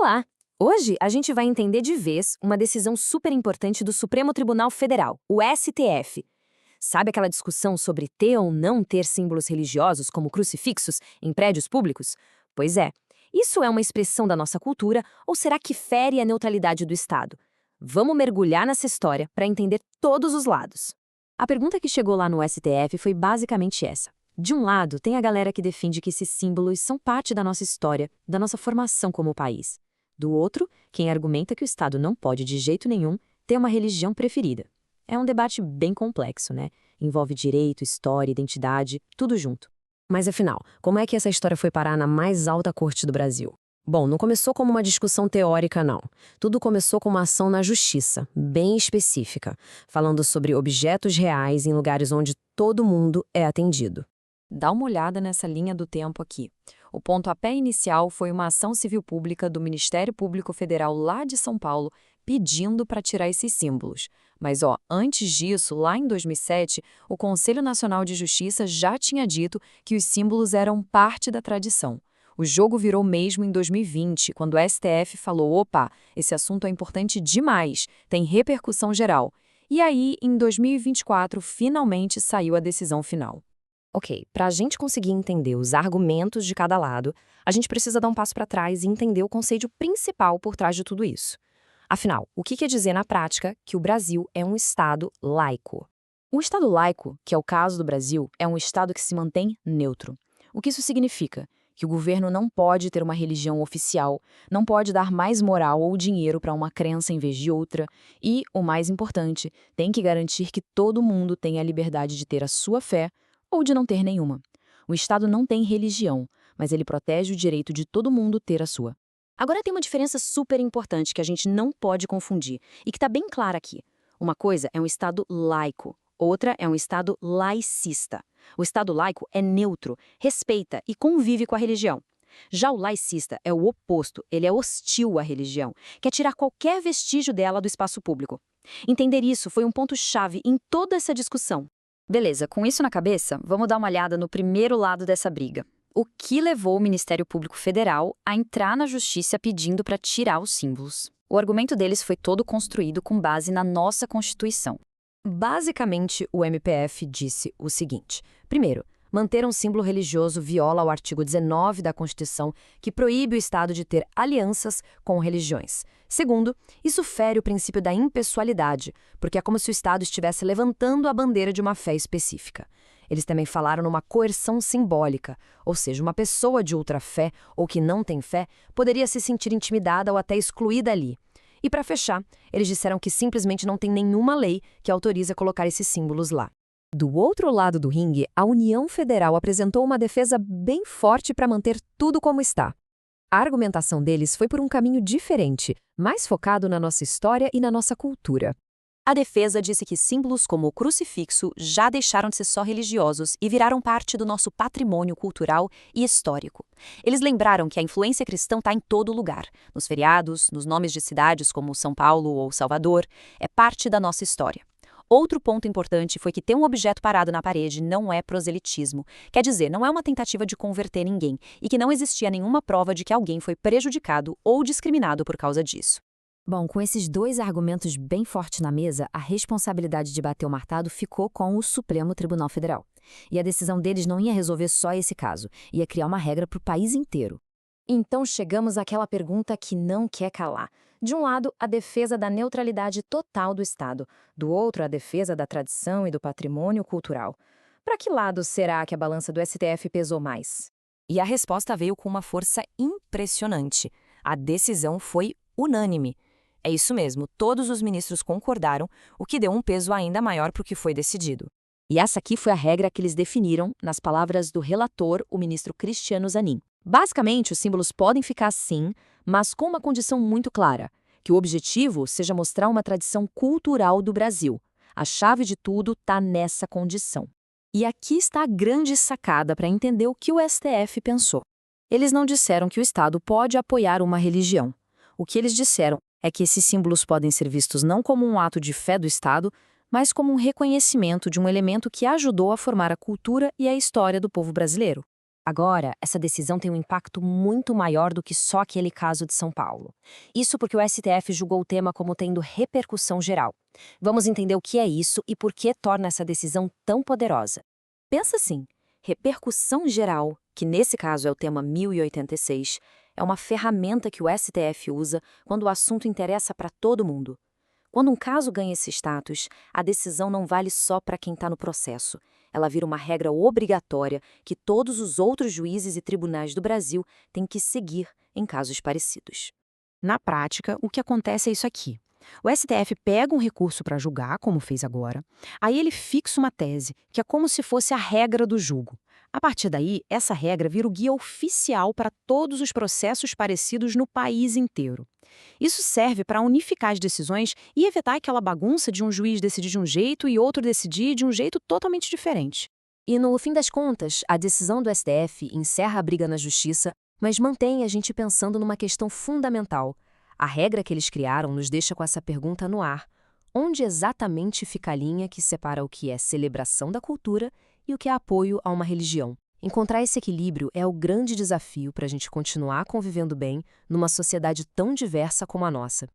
Olá! Hoje a gente vai entender de vez uma decisão super importante do Supremo Tribunal Federal, o STF. Sabe aquela discussão sobre ter ou não ter símbolos religiosos como crucifixos em prédios públicos? Pois é, isso é uma expressão da nossa cultura ou será que fere a neutralidade do Estado? Vamos mergulhar nessa história para entender todos os lados. A pergunta que chegou lá no STF foi basicamente essa. De um lado, tem a galera que defende que esses símbolos são parte da nossa história, da nossa formação como país. Do outro, quem argumenta que o Estado não pode, de jeito nenhum, ter uma religião preferida. É um debate bem complexo, né? Envolve direito, história, identidade, tudo junto. Mas afinal, como é que essa história foi parar na mais alta corte do Brasil? Bom, não começou como uma discussão teórica, não. Tudo começou com uma ação na justiça, bem específica, falando sobre objetos reais em lugares onde todo mundo é atendido. Dá uma olhada nessa linha do tempo aqui. O pontapé inicial foi uma ação civil pública do Ministério Público Federal lá de São Paulo pedindo para tirar esses símbolos. Mas, antes disso, lá em 2007, o Conselho Nacional de Justiça já tinha dito que os símbolos eram parte da tradição. O jogo virou mesmo em 2020, quando o STF falou: opa, esse assunto é importante demais, tem repercussão geral. E aí, em 2024, finalmente saiu a decisão final. Ok, para a gente conseguir entender os argumentos de cada lado, a gente precisa dar um passo para trás e entender o conceito principal por trás de tudo isso. Afinal, o que quer dizer na prática que o Brasil é um Estado laico? Um Estado laico, que é o caso do Brasil, é um Estado que se mantém neutro. O que isso significa? Que o governo não pode ter uma religião oficial, não pode dar mais moral ou dinheiro para uma crença em vez de outra e, o mais importante, tem que garantir que todo mundo tenha a liberdade de ter a sua fé ou de não ter nenhuma. O Estado não tem religião, mas ele protege o direito de todo mundo ter a sua. Agora tem uma diferença super importante que a gente não pode confundir e que está bem clara aqui. Uma coisa é um Estado laico, outra é um Estado laicista. O Estado laico é neutro, respeita e convive com a religião. Já o laicista é o oposto, ele é hostil à religião, quer tirar qualquer vestígio dela do espaço público. Entender isso foi um ponto-chave em toda essa discussão. Beleza, com isso na cabeça, vamos dar uma olhada no primeiro lado dessa briga. O que levou o Ministério Público Federal a entrar na justiça pedindo para tirar os símbolos? O argumento deles foi todo construído com base na nossa Constituição. Basicamente, o MPF disse o seguinte. Primeiro, manter um símbolo religioso viola o artigo 19 da Constituição, que proíbe o Estado de ter alianças com religiões. Segundo, isso fere o princípio da impessoalidade, porque é como se o Estado estivesse levantando a bandeira de uma fé específica. Eles também falaram numa coerção simbólica, ou seja, uma pessoa de ultrafé ou que não tem fé poderia se sentir intimidada ou até excluída ali. E para fechar, eles disseram que simplesmente não tem nenhuma lei que autoriza colocar esses símbolos lá. Do outro lado do ringue, a União Federal apresentou uma defesa bem forte para manter tudo como está. A argumentação deles foi por um caminho diferente, mais focado na nossa história e na nossa cultura. A defesa disse que símbolos como o crucifixo já deixaram de ser só religiosos e viraram parte do nosso patrimônio cultural e histórico. Eles lembraram que a influência cristã está em todo lugar, nos feriados, nos nomes de cidades como São Paulo ou Salvador, é parte da nossa história. Outro ponto importante foi que ter um objeto parado na parede não é proselitismo, quer dizer, não é uma tentativa de converter ninguém e que não existia nenhuma prova de que alguém foi prejudicado ou discriminado por causa disso. Bom, com esses dois argumentos bem fortes na mesa, a responsabilidade de bater o martelo ficou com o Supremo Tribunal Federal. E a decisão deles não ia resolver só esse caso, ia criar uma regra para o país inteiro. Então chegamos àquela pergunta que não quer calar. De um lado, a defesa da neutralidade total do Estado. Do outro, a defesa da tradição e do patrimônio cultural. Para que lado será que a balança do STF pesou mais? E a resposta veio com uma força impressionante. A decisão foi unânime. É isso mesmo, todos os ministros concordaram, o que deu um peso ainda maior para o que foi decidido. E essa aqui foi a regra que eles definiram, nas palavras do relator, o ministro Cristiano Zanin. Basicamente, os símbolos podem ficar sim, mas com uma condição muito clara, que o objetivo seja mostrar uma tradição cultural do Brasil. A chave de tudo está nessa condição. E aqui está a grande sacada para entender o que o STF pensou. Eles não disseram que o Estado pode apoiar uma religião. O que eles disseram é que esses símbolos podem ser vistos não como um ato de fé do Estado, mas como um reconhecimento de um elemento que ajudou a formar a cultura e a história do povo brasileiro. Agora, essa decisão tem um impacto muito maior do que só aquele caso de São Paulo. Isso porque o STF julgou o tema como tendo repercussão geral. Vamos entender o que é isso e por que torna essa decisão tão poderosa. Pensa assim, repercussão geral, que nesse caso é o tema 1086, é uma ferramenta que o STF usa quando o assunto interessa para todo mundo. Quando um caso ganha esse status, a decisão não vale só para quem está no processo. Ela vira uma regra obrigatória que todos os outros juízes e tribunais do Brasil têm que seguir em casos parecidos. Na prática, o que acontece é isso aqui. O STF pega um recurso para julgar, como fez agora, aí ele fixa uma tese, que é como se fosse a regra do julgo. A partir daí, essa regra vira o guia oficial para todos os processos parecidos no país inteiro. Isso serve para unificar as decisões e evitar aquela bagunça de um juiz decidir de um jeito e outro decidir de um jeito totalmente diferente. E no fim das contas, a decisão do STF encerra a briga na justiça, mas mantém a gente pensando numa questão fundamental. A regra que eles criaram nos deixa com essa pergunta no ar: onde exatamente fica a linha que separa o que é celebração da cultura e o que é apoio a uma religião? Encontrar esse equilíbrio é o grande desafio para a gente continuar convivendo bem numa sociedade tão diversa como a nossa.